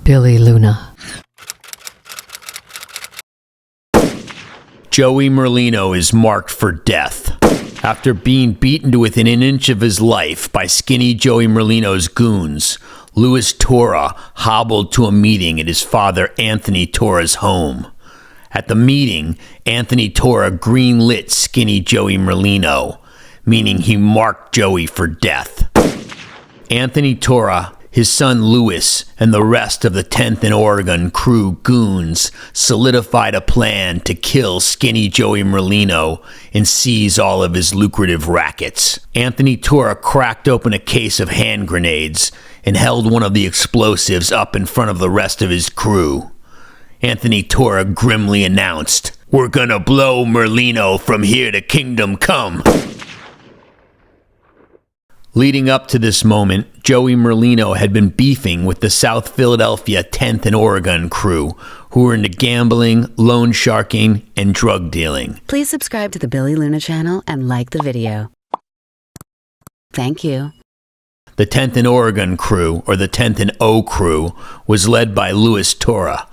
Billy Luna. Joey Merlino is marked for death. After being beaten to within an inch of his life by Skinny Joey Merlino's goons, Turra hobbled to a meeting at his father Anthony Torra's home. At the meeting, Anthony Torra greenlit Skinny Joey Merlino, meaning he marked Joey for death. Anthony Torra, his son Louis, and the rest of the 10th and Oregon crew goons solidified a plan to kill Skinny Joey Merlino and seize all of his lucrative rackets. Anthony Torra cracked open a case of hand grenades and held one of the explosives up in front of the rest of his crew. Anthony Torra grimly announced, "We're gonna blow Merlino from here to kingdom come." Leading up to this moment, Joey Merlino had been beefing with the South Philadelphia 10th and Oregon crew, who were into gambling, loan sharking, and drug dealing. Please subscribe to the Billy Luna channel and like the video. Thank you. The 10th and Oregon crew, or the 10th and O crew, was led by Turra.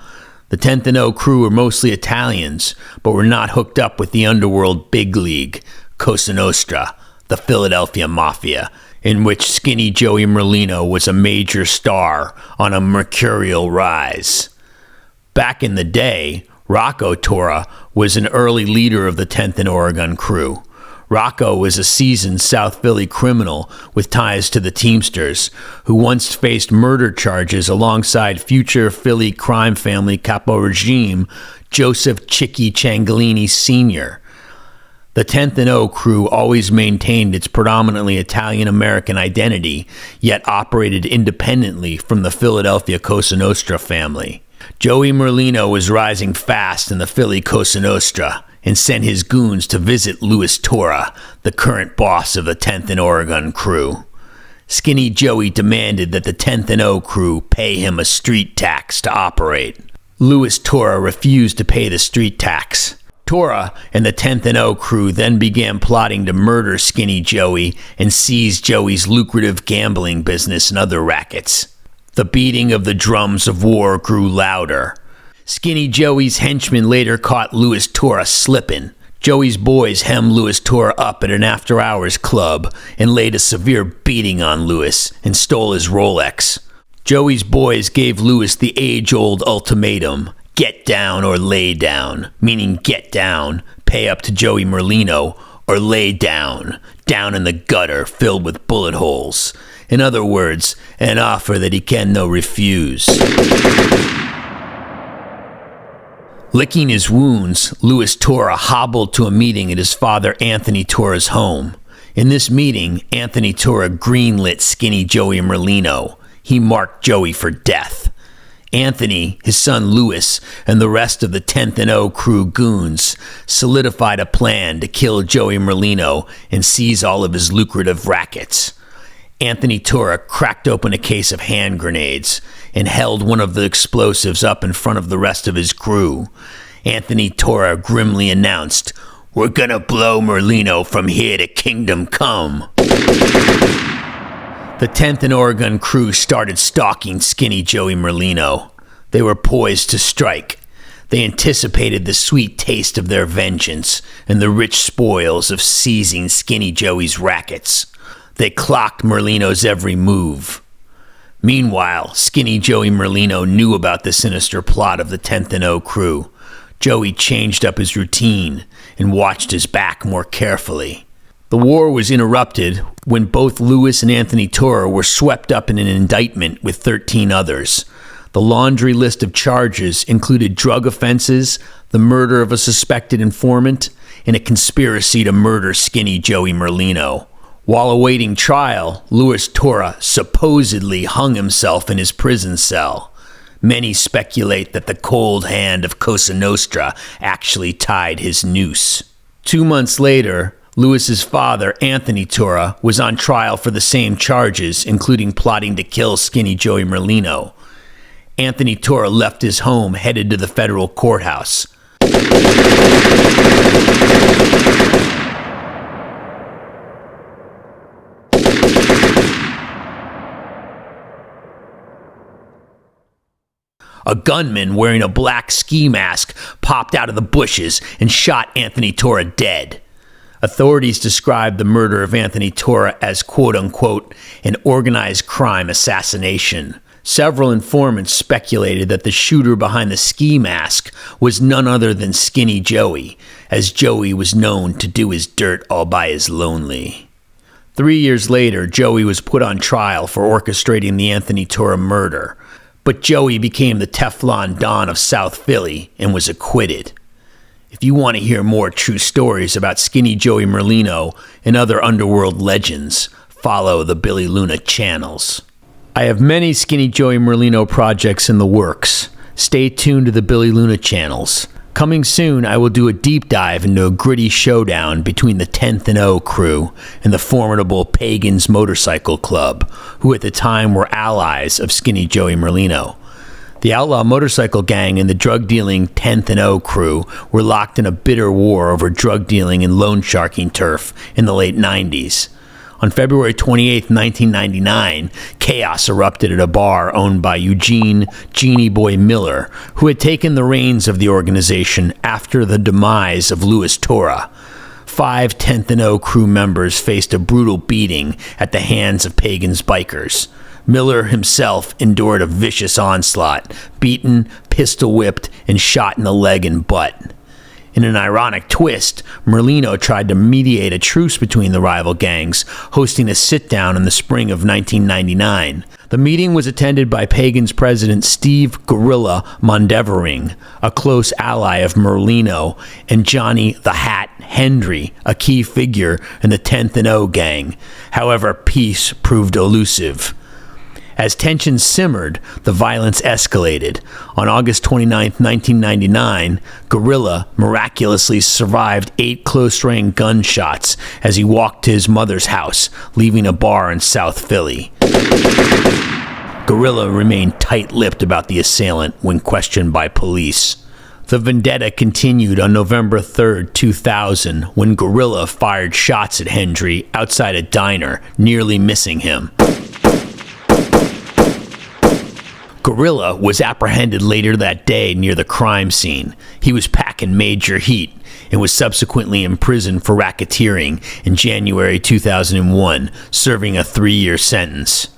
The 10th and O crew were mostly Italians, but were not hooked up with the underworld big league, Cosa Nostra, the Philadelphia Mafia, in which Skinny Joey Merlino was a major star on a mercurial rise. Back in the day, Turra was an early leader of the 10th and Oregon crew. Rocco was a seasoned South Philly criminal with ties to the Teamsters, who once faced murder charges alongside future Philly crime family capo regime Joseph Chicky Ciancaglini Sr. The 10th and O crew always maintained its predominantly Italian-American identity, yet operated independently from the Philadelphia Cosa Nostra family. Joey Merlino was rising fast in the Philly Cosa Nostra and sent his goons to visit Turra, the current boss of the 10th and Oregon crew. Skinny Joey demanded that the 10th and O crew pay him a street tax to operate. Turra refused to pay the street tax. Torah and the 10th and O crew then began plotting to murder Skinny Joey and seize Joey's lucrative gambling business and other rackets. The beating of the drums of war grew louder. Skinny Joey's henchmen later caught Turra slipping. Joey's boys hemmed Turra up at an after-hours club and laid a severe beating on Louis and stole his Rolex. Joey's boys gave Louis the age-old ultimatum: get down or lay down, meaning get down, pay up to Joey Merlino, or lay down, down in the gutter filled with bullet holes. In other words, an offer that he can no refuse. Licking his wounds, Turra hobbled to a meeting at his father Anthony Torra's home. In this meeting, Anthony Torra greenlit Skinny Joey Merlino. He marked Joey for death. Anthony, his son Louis, and the rest of the 10th and O crew goons solidified a plan to kill Joey Merlino and seize all of his lucrative rackets. Anthony Torra cracked open a case of hand grenades and held one of the explosives up in front of the rest of his crew. Anthony Torra grimly announced, "We're gonna blow Merlino from here to kingdom come." The 10th and Oregon crew started stalking Skinny Joey Merlino. They were poised to strike. They anticipated the sweet taste of their vengeance and the rich spoils of seizing Skinny Joey's rackets. They clocked Merlino's every move. Meanwhile, Skinny Joey Merlino knew about the sinister plot of the 10th and O crew. Joey changed up his routine and watched his back more carefully. The war was interrupted when both Louis and Anthony Torra were swept up in an indictment with 13 others. The laundry list of charges included drug offenses, the murder of a suspected informant, and a conspiracy to murder Skinny Joey Merlino. While awaiting trial, Turra supposedly hung himself in his prison cell. Many speculate that the cold hand of Cosa Nostra actually tied his noose. 2 months later, Louis's father, Anthony Torra, was on trial for the same charges, including plotting to kill Skinny Joey Merlino. Anthony Torra left his home, headed to the federal courthouse. A gunman wearing a black ski mask popped out of the bushes and shot Anthony Torra dead. Authorities described the murder of Anthony Torra as quote-unquote an organized crime assassination. Several informants speculated that the shooter behind the ski mask was none other than Skinny Joey, as Joey was known to do his dirt all by his lonely. 3 years later, Joey was put on trial for orchestrating the Anthony Torra murder, but Joey became the Teflon Don of South Philly and was acquitted. If you want to hear more true stories about Skinny Joey Merlino and other underworld legends, follow the Billy Luna channels. I have many Skinny Joey Merlino projects in the works. Stay tuned to the Billy Luna channels. Coming soon, I will do a deep dive into a gritty showdown between the 10th and O crew and the formidable Pagens Motorcycle Club, who at the time were allies of Skinny Joey Merlino. The outlaw motorcycle gang and the drug-dealing 10th and O crew were locked in a bitter war over drug dealing and loan sharking turf in the late 90s. On February 28, 1999, chaos erupted at a bar owned by Eugene Genie Boy Miller, who had taken the reins of the organization after the demise of Torah. 5 10th and O crew members faced a brutal beating at the hands of Pagens bikers. Miller himself endured a vicious onslaught, beaten, pistol-whipped, and shot in the leg and butt. In an ironic twist, Merlino tried to mediate a truce between the rival gangs, hosting a sit-down in the spring of 1999. The meeting was attended by Pagens president Steve "Gorilla" Mondevering, a close ally of Merlino, and Johnny the Hat Hendry, a key figure in the 10th and O gang. However, peace proved elusive. As tensions simmered, the violence escalated. On August 29, 1999, Gorilla miraculously survived 8 close-range gunshots as he walked to his mother's house, leaving a bar in South Philly. Gorilla remained tight-lipped about the assailant when questioned by police. The vendetta continued on November 3, 2000, when Gorilla fired shots at Hendry outside a diner, nearly missing him. Gorilla was apprehended later that day near the crime scene. He was packing major heat and was subsequently imprisoned for racketeering in January 2001, serving a 3-year sentence.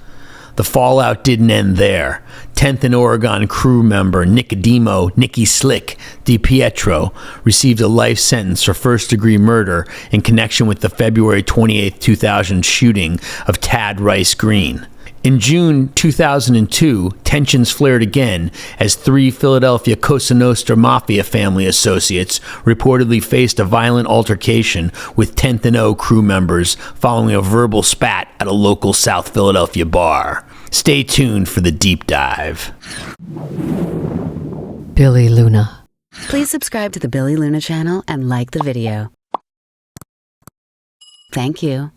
The fallout didn't end there. 10th and Oregon crew member Nicodemo "Nicky Slick" DiPietro received a life sentence for first-degree murder in connection with the February 28, 2000 shooting of Tad Rice Green. In June 2002, tensions flared again as 3 Philadelphia Cosa Nostra Mafia family associates reportedly faced a violent altercation with 10th and O crew members following a verbal spat at a local South Philadelphia bar. Stay tuned for the deep dive. Billy Luna. Please subscribe to the Billy Luna channel and like the video. Thank you.